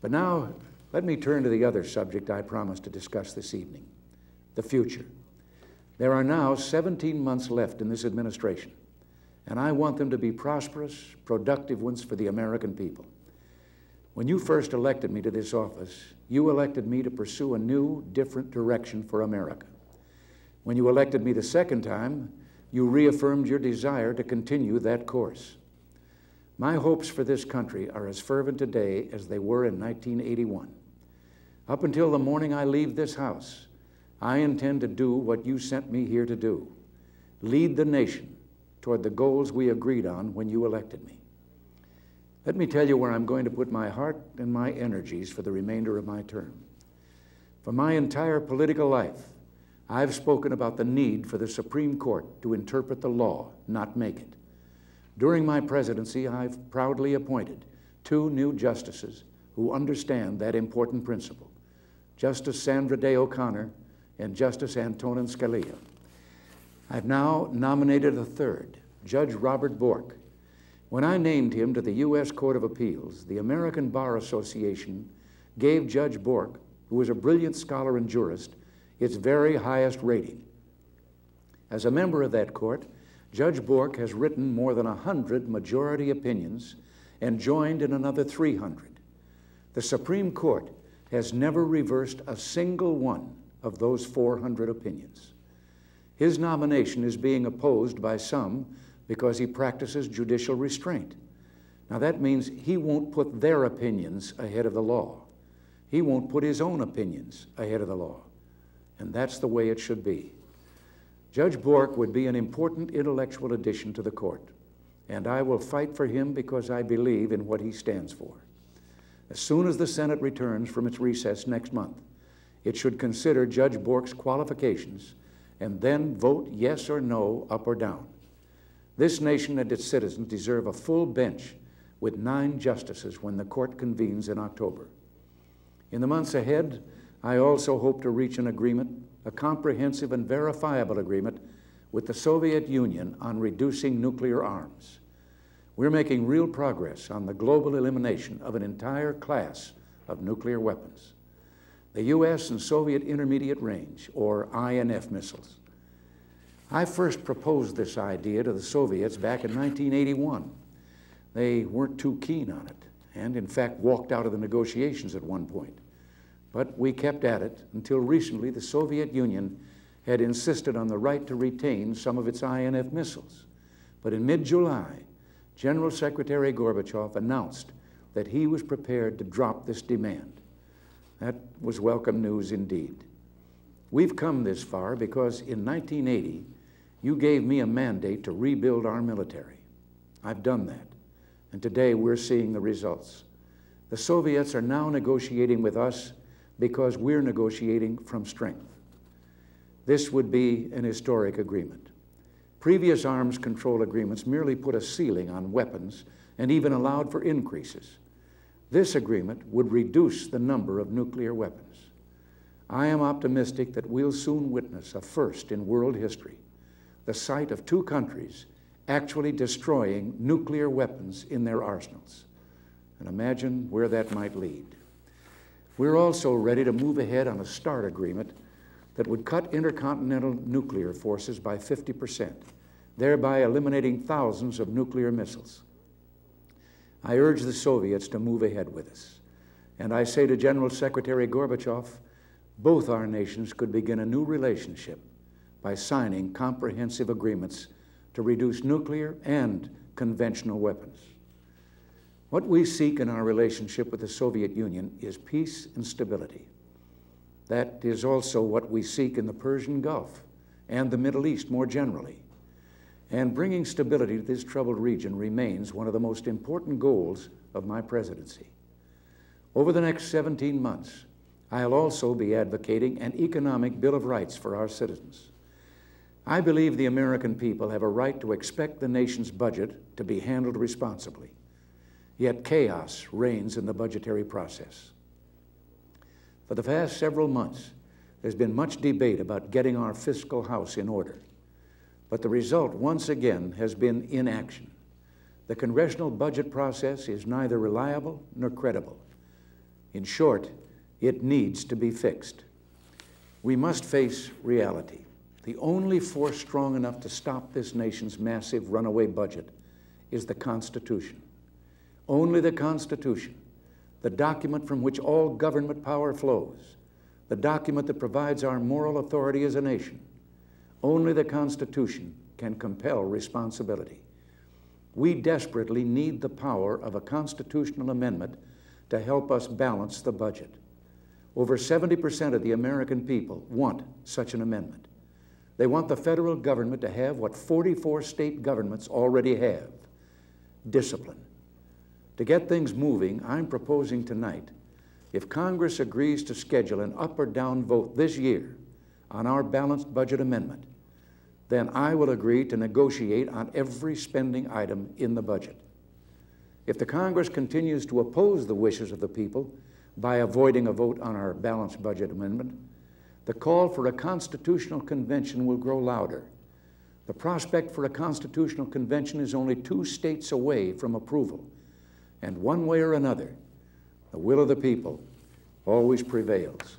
But now, let me turn to the other subject I promised to discuss this evening, the future. There are now 17 months left in this administration, and I want them to be prosperous, productive ones for the American people. When you first elected me to this office, you elected me to pursue a new, different direction for America. When you elected me the second time, you reaffirmed your desire to continue that course. My hopes for this country are as fervent today as they were in 1981. Up until the morning I leave this house, I intend to do what you sent me here to do: lead the nation toward the goals we agreed on when you elected me. Let me tell you where I'm going to put my heart and my energies for the remainder of my term. For my entire political life, I've spoken about the need for the Supreme Court to interpret the law, not make it. During my presidency, I've proudly appointed 2 new justices who understand that important principle: Justice Sandra Day O'Connor and Justice Antonin Scalia. I've now nominated a third, Judge Robert Bork. When I named him to the U.S. Court of Appeals, the American Bar Association gave Judge Bork, who is a brilliant scholar and jurist, its very highest rating. As a member of that court, Judge Bork has written more than 100 majority opinions and joined in another 300. The Supreme Court has never reversed a single one of those 400 opinions. His nomination is being opposed by some because he practices judicial restraint. Now that means he won't put their opinions ahead of the law. He won't put his own opinions ahead of the law. And that's the way it should be. Judge Bork would be an important intellectual addition to the court, and I will fight for him because I believe in what he stands for. As soon as the Senate returns from its recess next month, it should consider Judge Bork's qualifications and then vote yes or no, up or down. This nation and its citizens deserve a full bench with 9 justices when the court convenes in October. In the months ahead, I also hope to reach an agreement, a comprehensive and verifiable agreement, with the Soviet Union on reducing nuclear arms. We're making real progress on the global elimination of an entire class of nuclear weapons. The U.S. and Soviet Intermediate Range, or INF missiles. I first proposed this idea to the Soviets back in 1981. They weren't too keen on it, and in fact walked out of the negotiations at one point. But we kept at it until recently the Soviet Union had insisted on the right to retain some of its INF missiles. But in mid-July, General Secretary Gorbachev announced that he was prepared to drop this demand. That was welcome news indeed. We've come this far because in 1980, you gave me a mandate to rebuild our military. I've done that, and today we're seeing the results. The Soviets are now negotiating with us because we're negotiating from strength. This would be an historic agreement. Previous arms control agreements merely put a ceiling on weapons and even allowed for increases. This agreement would reduce the number of nuclear weapons. I am optimistic that we'll soon witness a first in world history, the sight of 2 countries actually destroying nuclear weapons in their arsenals. And imagine where that might lead. We're also ready to move ahead on a START agreement that would cut intercontinental nuclear forces by 50%, thereby eliminating thousands of nuclear missiles. I urge the Soviets to move ahead with us. And I say to General Secretary Gorbachev, both our nations could begin a new relationship by signing comprehensive agreements to reduce nuclear and conventional weapons. What we seek in our relationship with the Soviet Union is peace and stability. That is also what we seek in the Persian Gulf and the Middle East more generally. And bringing stability to this troubled region remains one of the most important goals of my presidency. Over the next 17 months, I'll also be advocating an economic Bill of Rights for our citizens. I believe the American people have a right to expect the nation's budget to be handled responsibly. Yet chaos reigns in the budgetary process. For the past several months, there's been much debate about getting our fiscal house in order. But the result, once again, has been inaction. The congressional budget process is neither reliable nor credible. In short, it needs to be fixed. We must face reality. The only force strong enough to stop this nation's massive runaway budget is the Constitution. Only the Constitution, the document from which all government power flows, the document that provides our moral authority as a nation. Only the Constitution can compel responsibility. We desperately need the power of a constitutional amendment to help us balance the budget. Over 70% of the American people want such an amendment. They want the federal government to have what 44 state governments already have: discipline. To get things moving, I'm proposing tonight, if Congress agrees to schedule an up or down vote this year on our balanced budget amendment, then I will agree to negotiate on every spending item in the budget. If the Congress continues to oppose the wishes of the people by avoiding a vote on our balanced budget amendment, the call for a constitutional convention will grow louder. The prospect for a constitutional convention is only 2 states away from approval, and one way or another, the will of the people always prevails.